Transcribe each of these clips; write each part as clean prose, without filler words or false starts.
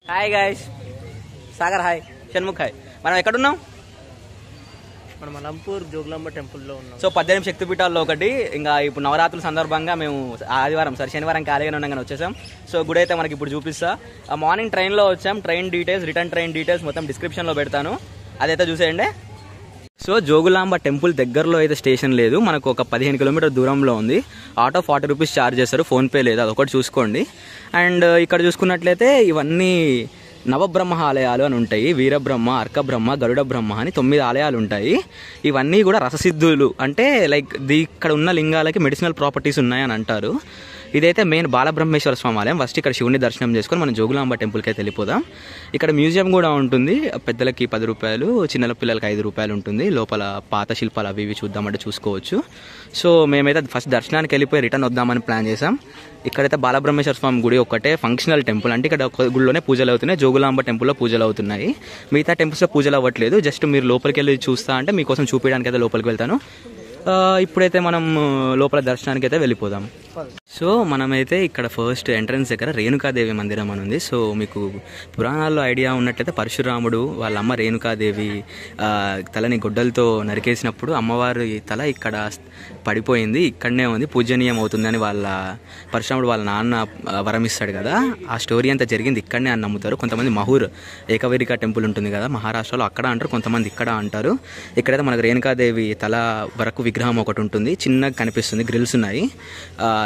Hi guys, Sagar hi, Shanmukh hi. మనం ఎక్కడున్నాం? మనం అలంపూర్ జోగులాంబ టెంపుల్లో ఉన్నాం. సో 18 శక్తిపీఠాల్లో ఒకటి. ఇంకా ఇప్పుడు నవరాత్రుల సందర్భంగా మేము శనివారం ఖాళీగానే ఉన్నాం కానీ వచ్చేసాం. సో గుడి అయితే మనకి ఇప్పుడు చూపిస్తా. మార్నింగ్ ట్రైన్లో వచ్చాం. Train details, return train details మొత్తం డిస్క్రిప్షన్లో పెడతాను, అదైతే చూసేయండి. సో జోగులాంబ టెంపుల్ దగ్గరలో అయితే స్టేషన్ లేదు, మనకు ఒక 15 కిలోమీటర్ దూరంలో ఉంది. ఆటో 40 రూపీస్ ఛార్జ్ చేస్తారు, ఫోన్పే లేదు, అదొకటి చూసుకోండి. అండ్ ఇక్కడ చూసుకున్నట్లయితే ఇవన్నీ నవబ్రహ్మ ఆలయాలు అని ఉంటాయి. వీరబ్రహ్మ, అర్కబ్రహ్మ, గరుడ బ్రహ్మ అని 9 ఆలయాలు ఉంటాయి. ఇవన్నీ కూడా రససిద్ధులు, అంటే లైక్ ఇక్కడ ఉన్న లింగాలకి మెడిసినల్ ప్రాపర్టీస్ ఉన్నాయని అంటారు. ఇదైతే మెయిన్ బాలబ్రహ్మేశ్వర స్వామి ఆలయం. ఫస్ట్ ఇక్కడ శివుని దర్శనం చేసుకొని మనం జోగులాంబ టెంపుల్కి అయితే వెళ్ళిపోదాం. ఇక్కడ మ్యూజియం కూడా ఉంటుంది. పెద్దలకి 10 రూపాయలు, చిన్న పిల్లలకి 5 రూపాయలు ఉంటుంది. లోపల పాత శిల్పాలు అవి ఇవి చూద్దామంటే చూసుకోవచ్చు. సో మేమైతే ఫస్ట్ దర్శనానికి వెళ్ళిపోయి రిటర్న్ వద్దామని ప్లాన్ చేసాం. ఇక్కడైతే బాలబ్రహ్మేశ్వర స్వామి గుడి ఒక్కటే ఫంక్షనల్ టెంపుల్, అంటే ఇక్కడ గుడిలోనే పూజలు అవుతున్నాయి. జోగులాంబ టెంపుల్లో పూజలు అవుతున్నాయి, మిగతా టెంపుల్స్లో పూజలు అవ్వట్లేదు. జస్ట్ మీరు లోపలికి వెళ్ళి చూస్తా అంటే మీకోసం చూపించడానికి అయితే లోపలికి వెళ్తాను. ఇప్పుడైతే మనం లోపల దర్శనానికి అయితే వెళ్ళిపోదాం. సో మనమైతే ఇక్కడ ఫస్ట్ ఎంట్రన్స్ దగ్గర రేణుకాదేవి మందిరం అని ఉంది. సో మీకు పురాణాల్లో ఐడియా ఉన్నట్లయితే పరశురాముడు వాళ్ళ అమ్మ రేణుకాదేవి తలని గొడ్డలతో నరికేసినప్పుడు అమ్మవారి తల ఇక్కడ పడిపోయింది, ఇక్కడనే ఉంది, పూజనీయం అవుతుందని పరశురాముడు వాళ్ళ నాన్న వరమిస్తాడు కదా, ఆ స్టోరీ అంతా జరిగింది ఇక్కడనే అని నమ్ముతారు. కొంతమంది మహూర్ ఏకవీరిక టెంపుల్ ఉంటుంది కదా మహారాష్ట్రలో, అక్కడ అంటారు, కొంతమంది ఇక్కడ అంటారు. ఇక్కడైతే మనకు రేణుకాదేవి తల వరకు విగ్రహం ఒకటి ఉంటుంది, చిన్నగా కనిపిస్తుంది, గ్రిల్స్ ఉన్నాయి.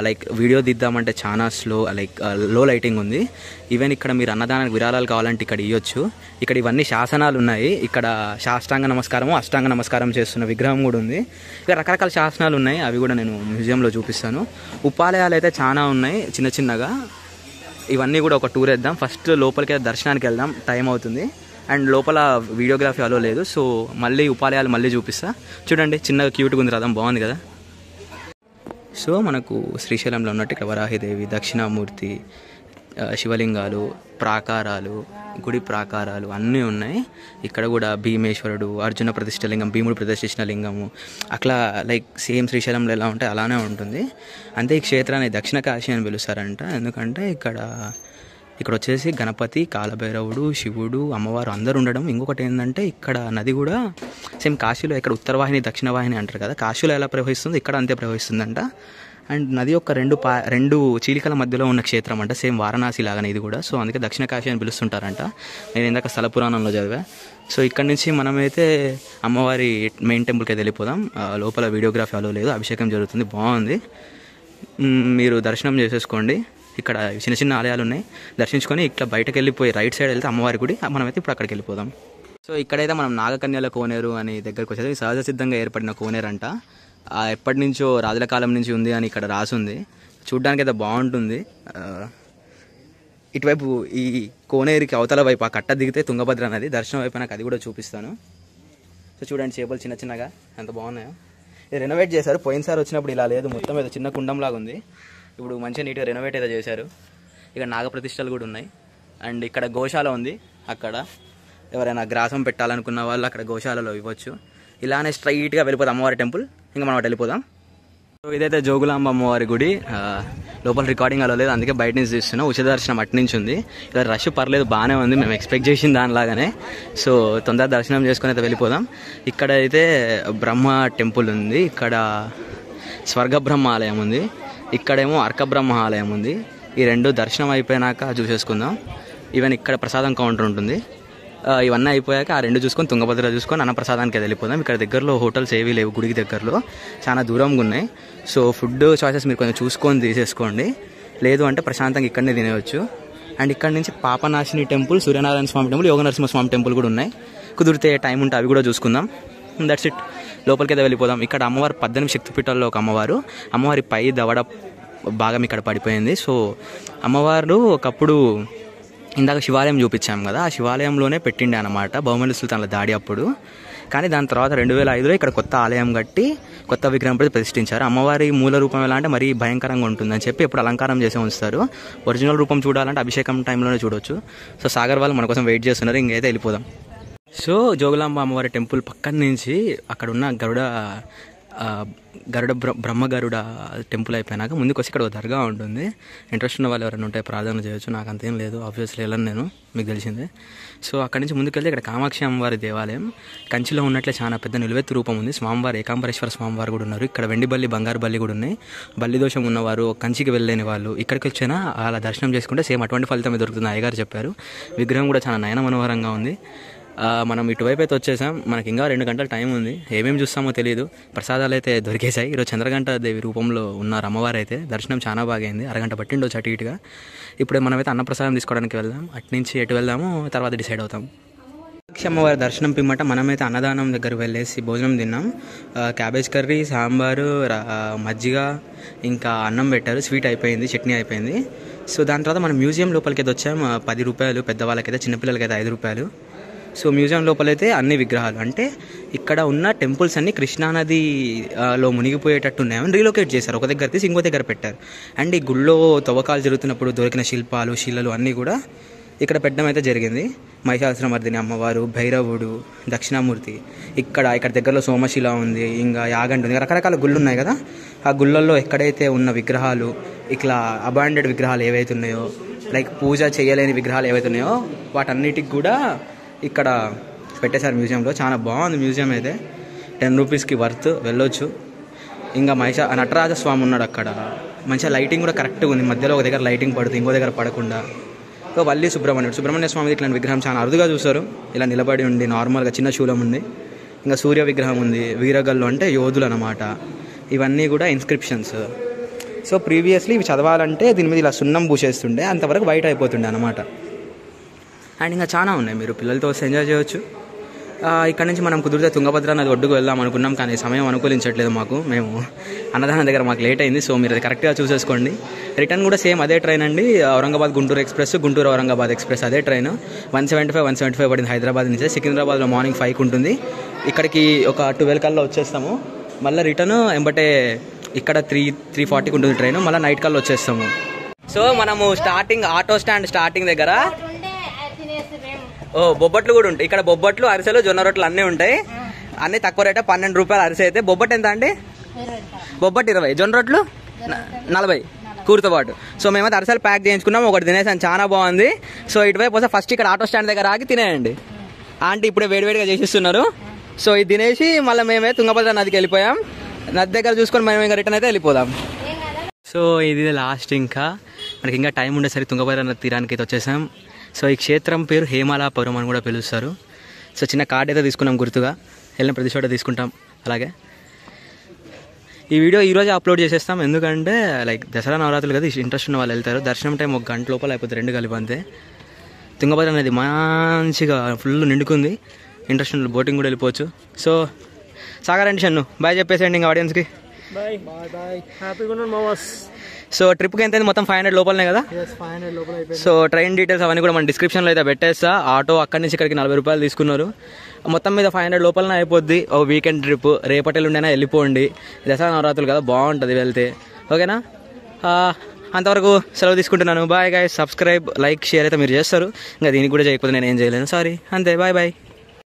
లైక్ వీడియో దిద్దామంటే చాలా లో లైటింగ్ ఉంది. ఈవెన్ ఇక్కడ మీరు అన్నదానానికి విరాళాలు కావాలంటే ఇక్కడ ఇవ్వచ్చు. ఇక్కడ ఇవన్నీ శాసనాలు ఉన్నాయి. ఇక్కడ సాష్టాంగ నమస్కారము, అష్టాంగ నమస్కారం చేస్తున్న విగ్రహం కూడా ఉంది. ఇక్కడ రకరకాల శాసనాలు ఉన్నాయి, అవి కూడా నేను మ్యూజియంలో చూపిస్తాను. ఉపాలయాలు అయితే చాలా ఉన్నాయి చిన్న చిన్నగా. ఇవన్నీ కూడా ఒక టూర్ వేద్దాం. ఫస్ట్ లోపలికి దర్శనానికి వెళ్దాం, టైం అవుతుంది. అండ్ లోపల వీడియోగ్రఫీ అలో లేదు, సో మళ్ళీ ఉపాలయాలు మళ్ళీ చూపిస్తా. చూడండి, చిన్నగా క్యూట్గా ఉంది, రథం బాగుంది కదా. సో మనకు శ్రీశైలంలో ఉన్నట్టు ఇక్కడ వరాహిదేవి, దక్షిణామూర్తి, శివలింగాలు, ప్రాకారాలు, గుడి ప్రాకారాలు అన్నీ ఉన్నాయి. ఇక్కడ కూడా భీమేశ్వరుడు, అర్జున ప్రతిష్ఠలింగం, భీముడు ప్రతిష్ఠించిన లింగము, అట్లా లైక్ సేమ్ శ్రీశైలంలో ఎలా ఉంటే అలానే ఉంటుంది. అంతే ఈ క్షేత్రాన్ని దక్షిణ కాశీ అని పిలుస్తారంట. ఎందుకంటే ఇక్కడ వచ్చేసి గణపతి, కాలభైరవుడు, శివుడు, అమ్మవారు అందరూ ఉండడం. ఇంకొకటి ఏంటంటే ఇక్కడ నది కూడా సేమ్ కాశీలో ఇక్కడ ఉత్తరవాహిని దక్షిణవాహిని అంటారు కదా, కాశీలో ఎలా ప్రవహిస్తుంది ఇక్కడ అంతే ప్రవహిస్తుందంట. అండ్ నది యొక్క రెండు చీలికల మధ్యలో ఉన్న క్షేత్రం అంట, సేమ్ వారణాసి లాగానే ఇది కూడా. సో అందుకే దక్షిణ కాశీ అని పిలుస్తుంటారంట. నేను ఇందాక స్థల పురాణంలో చదివా. సో ఇక్కడ నుంచి మనమైతే అమ్మవారి మెయిన్ టెంపుల్కి అయితే వెళ్ళిపోదాం. లోపల వీడియోగ్రఫీ అలో లేదు, అభిషేకం జరుగుతుంది, బాగుంది. మీరు దర్శనం చేసేసుకోండి. ఇక్కడ చిన్న చిన్న ఆలయాలు ఉన్నాయి, దర్శించుకొని ఇట్లా బయటకు వెళ్ళిపోయి రైట్ సైడ్ వెళ్తే అమ్మవారి గుడి, మనమైతే ఇప్పుడు అక్కడికి వెళ్ళిపోదాం. సో ఇక్కడైతే మనం నాగకన్యల కోనేరు అని దగ్గరకు వచ్చేది. సహజ సిద్ధంగా ఏర్పడిన కోనేరు అంట, ఎప్పటి నుంచో రాజుల కాలం నుంచి ఉంది అని ఇక్కడ రాసుంది. చూడ్డానికి అయితే బాగుంటుంది. ఇటువైపు ఈ కోనేరుకి అవతల వైపు ఆ కట్ట దిగితే తుంగభద్ర నది, దర్శనం వైపు నాకు అది కూడా చూపిస్తాను. సో చూడండి, చేపలు చిన్న చిన్నగా ఎంత బాగున్నాయో. ఇది రెనోవేట్ చేశారు, పోయినసారి వచ్చినప్పుడు ఇలా లేదు, మొత్తం ఏదో చిన్న కుండంలాగా ఉంది. ఇప్పుడు మంచిగా నీట్గా రెనోవేట్ అయితే చేశారు. ఇక్కడ నాగప్రతిష్టలు కూడా ఉన్నాయి. అండ్ ఇక్కడ గోశాల ఉంది, అక్కడ ఎవరైనా గ్రాసం పెట్టాలనుకున్న వాళ్ళు అక్కడ గోశాలలో ఇవ్వచ్చు. ఇలానే స్ట్రైట్గా వెళ్ళిపోతాం అమ్మవారి టెంపుల్, ఇంకా మనం అటు వెళ్ళిపోదాం. సో ఇదైతే జోగులాంబ అమ్మవారి గుడి. లోపల రికార్డింగ్ అలా లేదు, అందుకే బయట నుంచి తీస్తున్నాం. ఉచిత దర్శనం అటు నుంచి ఉంది. ఇక్కడ రష్ పర్లేదు, బాగానే ఉంది, మేము ఎక్స్పెక్ట్ చేసిన దానిలాగానే. సో తొందర దర్శనం చేసుకుని అయితే వెళ్ళిపోదాం. ఇక్కడ అయితే బ్రహ్మ టెంపుల్ ఉంది, ఇక్కడ స్వర్గబ్రహ్మ ఆలయం ఉంది, ఇక్కడేమో అర్కబ్రహ్మ ఆలయం ఉంది. ఈ రెండు దర్శనం అయిపోయినాక చూసేసుకుందాం. ఈవెన్ ఇక్కడ ప్రసాదం కౌంటర్ ఉంటుంది. ఇవన్నీ అయిపోయాక ఆ రెండు చూసుకొని తుంగభద్ర చూసుకొని అన్నప్రసాదానికి వెళ్ళిపోదాం. ఇక్కడ దగ్గరలో హోటల్స్ ఏవీ లేవు, గుడికి దగ్గరలో చాలా దూరంగా ఉన్నాయి. సో ఫుడ్ చాయిసెస్ మీరు కొంచెం చూసుకొని తీసేసుకోండి, లేదు అంటే ప్రశాంతంగా ఇక్కడనే తినేవచ్చు. అండ్ ఇక్కడ నుంచి Papanasini temple, Suryanarayana Swamy temple, యోగనరసింహస్వామి temple కూడా ఉన్నాయి. కుదిరితే టైం ఉంటే అవి కూడా చూసుకుందాం. దట్స్ ఇట్, లోపలికి అయితే వెళ్ళిపోదాం. ఇక్కడ అమ్మవారు 18 శక్తిపీఠాల్లో ఒక అమ్మవారి పై దవడ భాగం ఇక్కడ పడిపోయింది. సో అమ్మవారు ఒకప్పుడు ఇందాక శివాలయం చూపించాం కదా, ఆ శివాలయంలోనే పెట్టిండే అనమాట బహుమలి సుల్తాన్ల దాడి అప్పుడు. కానీ దాని తర్వాత 2005లో ఇక్కడ కొత్త ఆలయం కట్టి కొత్త విగ్రహం ప్రతిష్ఠించారు. అమ్మవారి మూల రూపం ఎలా అంటే మరీ భయంకరంగా ఉంటుందని చెప్పి ఎప్పుడు అలంకారం చేసి ఉంచుతారు. ఒరిజినల్ రూపం చూడాలంటే అభిషేకం టైంలోనే చూడవచ్చు. సో సాగర్ వాళ్ళు మన కోసం వెయిట్ చేస్తున్నారు, ఇంకైతే వెళ్ళిపోదాం. సో జోగులాంబ అమ్మవారి టెంపుల్ పక్కన నుంచి అక్కడ ఉన్న గరుడ బ్రహ్మ గరుడ టెంపుల్ అయిపోయినాక ముందుకు వచ్చి ఇక్కడ ఒక దర్గా ఉంటుంది. ఇంట్రెస్ట్ ఉన్న వాళ్ళు ఎవరైనా ఉంటే ప్రార్థన చేయొచ్చు. నాకు అంతేం లేదు, ఆబ్వియస్లీ వెళ్ళను నేను, మీకు తెలిసిందే. సో అక్కడి నుంచి ముందుకు వెళ్తే ఇక్కడ కామాక్షి అమ్మవారి దేవాలయం కంచిలో ఉన్నట్లే చాలా పెద్ద నిలువెత్తు రూపం ఉంది. స్వామివారు ఏకాంబరేశ్వర స్వామివారు కూడా ఉన్నారు. ఇక్కడ వెండి బల్లి, బంగారు బల్లి కూడా ఉన్నాయి. బల్లి దోషం ఉన్నవారు, కంచికి వెళ్ళలేని వాళ్ళు ఇక్కడికి వచ్చినా అలా దర్శనం చేసుకుంటే సేమ్ అటువంటి ఫలితం దొరుకుతుంది అయ్యగారు చెప్పారు. విగ్రహం కూడా చాలా నయన మనోహరంగా ఉంది. మనం ఇటువైపు అయితే వచ్చేసాం. మనకి ఇంకా 2 గంటల టైం ఉంది. ఏమేమి చూస్తామో తెలియదు. ప్రసాదాలు అయితే దొరికేశాయి. ఈరోజు చంద్రగంట దేవి రూపంలో ఉన్నారు అమ్మవారు. అయితే దర్శనం చాలా బాగా అయింది. అరగంట పట్టిండొచ్చు అటు ఇటుగా. ఇప్పుడే మనమైతే అన్నప్రసాదం తీసుకోవడానికి వెళ్దాం. అటు నుంచి ఎటు వెళ్దాము తర్వాత డిసైడ్ అవుతాం. కామాక్షి అమ్మవారి దర్శనం పిమ్మట మనమైతే అన్నదానం దగ్గర వెళ్ళేసి భోజనం తిన్నాం. క్యాబేజ్ కర్రీ, సాంబారు, మజ్జిగ, ఇంకా అన్నం పెట్టారు. స్వీట్ అయిపోయింది, చట్నీ అయిపోయింది. సో దాని తర్వాత మనం మ్యూజియం లోపలికి అయితే వచ్చాం. 10 రూపాయలు పెద్దవాళ్ళకైతే, చిన్నపిల్లలకైతే 5 రూపాయలు. సో మ్యూజియం లోపలైతే అన్ని విగ్రహాలు, అంటే ఇక్కడ ఉన్న టెంపుల్స్ అన్ని కృష్ణానదిలో మునిగిపోయేటట్టు ఉన్నాయని రీలొకేట్ చేశారు. ఒక దగ్గర తీసి ఇంకో దగ్గర పెట్టారు. అండ్ ఈ గుళ్ళో తవ్వకాలు జరుగుతున్నప్పుడు దొరికిన శిల్పాలు, శిలలు అన్నీ కూడా ఇక్కడ పెట్టడం అయితే జరిగింది. మహిషాసురమర్దిని అమ్మవారు, భైరవుడు, దక్షిణామూర్తి, ఇక్కడ దగ్గరలో సోమశిల ఉంది, ఇంకా యాగంటి ఉంది. రకరకాల గుళ్ళు ఉన్నాయి కదా. ఆ గుళ్ళల్లో ఎక్కడైతే ఉన్న విగ్రహాలు, ఇట్లా అబాండెడ్ విగ్రహాలు ఏవైతే ఉన్నాయో, లైక్ పూజ చేయలేని విగ్రహాలు ఏవైతే ఉన్నాయో వాటన్నిటికి కూడా ఇక్కడ పెట్టేశారు మ్యూజియంలో. చాలా బాగుంది మ్యూజియం అయితే. 10 రూపీస్కి వర్త్, వెళ్ళొచ్చు. ఇంకా నటరాజ స్వామి ఉన్నాడు అక్కడ. మంచిగా లైటింగ్ కూడా కరెక్ట్గా ఉంది. మధ్యలో ఒక దగ్గర లైటింగ్ పడుతుంది, ఇంకో దగ్గర పడకుండా. సో వల్లి సుబ్రహ్మణ్య స్వామి ఇట్లాంటి విగ్రహం చాలా అరుదుగా చూస్తారు. ఇలా నిలబడి ఉండి నార్మల్గా చిన్న శూలం ఉంది. ఇంకా సూర్య విగ్రహం ఉంది. వీరగల్లు అంటే యోధులు అన్నమాట. ఇవన్నీ కూడా ఇన్స్క్రిప్షన్స్. సో ప్రీవియస్లీ ఇవి చదవాలంటే దీని మీద ఇలా సున్నం పూసేస్తుండే, అంతవరకు వైట్ అయిపోతుండే అన్నమాట. అండ్ ఇంకా చాలా ఉన్నాయి, మీరు పిల్లలతో వస్తే ఎంజాయ్ చేయొచ్చు. ఇక్కడ నుంచి మనం కుదిరితే తుంగభద్ర నది ఒడ్డుకు వెళ్దాం అనుకున్నాం, కానీ సమయం అనుకూలించట్లేదు మాకు. మేము అన్నదానం దగ్గర మాకు లేట్ అయింది. సో మీరు అది కరెక్ట్గా చూసేసుకోండి. రిటర్న్ కూడా సేమ్ అదే ట్రైన్ అండి. ఔరంగాబాద్ గుంటూరు ఎక్స్ప్రెస్, గుంటూరు ఔరంగాబాద్ ఎక్స్ప్రెస్ అదే ట్రైన్. 175 పడింది హైదరాబాద్ నుంచి. సికింద్రాబాద్లో మార్నింగ్ 5కి ఉంటుంది. ఇక్కడికి ఒక 12 కల్లా వచ్చేస్తాము. మళ్ళీ రిటర్న్ ఎంబటే ఇక్కడ 3:40కి ఉంటుంది ట్రైన్. మళ్ళీ నైట్ కల్లా వచ్చేస్తాము. సో మనము ఆటో స్టాండ్ స్టార్టింగ్ దగ్గర బొబ్బట్లు కూడా ఉంటాయి. ఇక్కడ బొబ్బట్లు, అరిసెలు, జొన్న రొట్టెలు అన్నీ ఉంటాయి. అన్నీ తక్కువ రేటే. 12 రూపాయలు అరిసె అయితే. బొబ్బట్ ఎంత అండి? బొబ్బట్ 20, జొన్న రొట్టెలు 40 కూరతో పాటు. సో మేమైతే అరిసెలు ప్యాక్ చేయించుకున్నాం. ఒకటి తినేసాను, చాలా బాగుంది. సో ఇటువైపు వస్తే ఫస్ట్ ఇక్కడ ఆటో స్టాండ్ దగ్గర ఆగి తినేయండి. ఆంటీ ఇప్పుడే వేడివేడిగా చేసిస్తున్నారు. సో ఇది తినేసి మళ్ళీ మేమే తుంగభద్ర నదికి వెళ్ళిపోయాం. నది దగ్గర చూసుకొని మేము ఇంకా రిటర్న్ అయితే వెళ్ళిపోదాం. సో ఇది లాస్ట్. ఇంకా మనకి ఇంకా టైం ఉండేసరికి తుంగభద్ర నది తీరానికి అయితే వచ్చేసాం. సో ఈ క్షేత్రం పేరు హేమలాపురం అని కూడా పిలుస్తారు. సో చిన్న కార్డ్ అయితే తీసుకున్నాం గుర్తుగా. వెళ్ళిన ప్రతి చోట తీసుకుంటాం. అలాగే ఈ వీడియో ఈరోజే అప్లోడ్ చేసేస్తాం. ఎందుకంటే లైక్ దసరా నవరాత్రులు కదా, ఇంట్రెస్ట్ ఉన్న వాళ్ళు వెళ్తారు. దర్శనం టైం 1 గంట లోపల అయిపోతుంది, 2 కలిపి అంతే. తుంగభద్ర అనేది మంచిగా ఫుల్ నిండుకుంది. ఇంట్రెస్ట్ ఉన్న బోటింగ్ కూడా వెళ్ళిపోవచ్చు. సో సాగరండి షన్ను బాయ్ చెప్పేసేయండి ఇంకా ఆడియన్స్కి. బాయ్ బాయ్ బాయ్, హ్యాపీగా ఉన్నాను మావాస్. సో ట్రిప్కి ఎంత మొత్తం 500 లోపలనే కదా. సో ట్రైన్ డీటెయిల్స్ అవన్నీ కూడా మన డిస్క్రిప్షన్లో అయితే పెట్టేస్తా. ఆటో అక్కడి నుంచి ఇక్కడికి 40 రూపాయలు తీసుకున్నారు. మొత్తం మీద 500 లోపలనే అయిపోద్ది. ఓ వీకెండ్ ట్రిప్. రేపటి నుండైనా వెళ్ళిపోండి. దసరా నవరాత్రులు కదా, బాగుంటుంది వెళ్తే. ఓకేనా? అంతవరకు సెలవు తీసుకుంటున్నాను. Bye guys. Subscribe, like, share అయితే మీరు చేస్తారు. ఇంకా దీనికి కూడా చేయకపోతే నేను ఏం చేయలేను. సారీ, అంతే. Bye bye.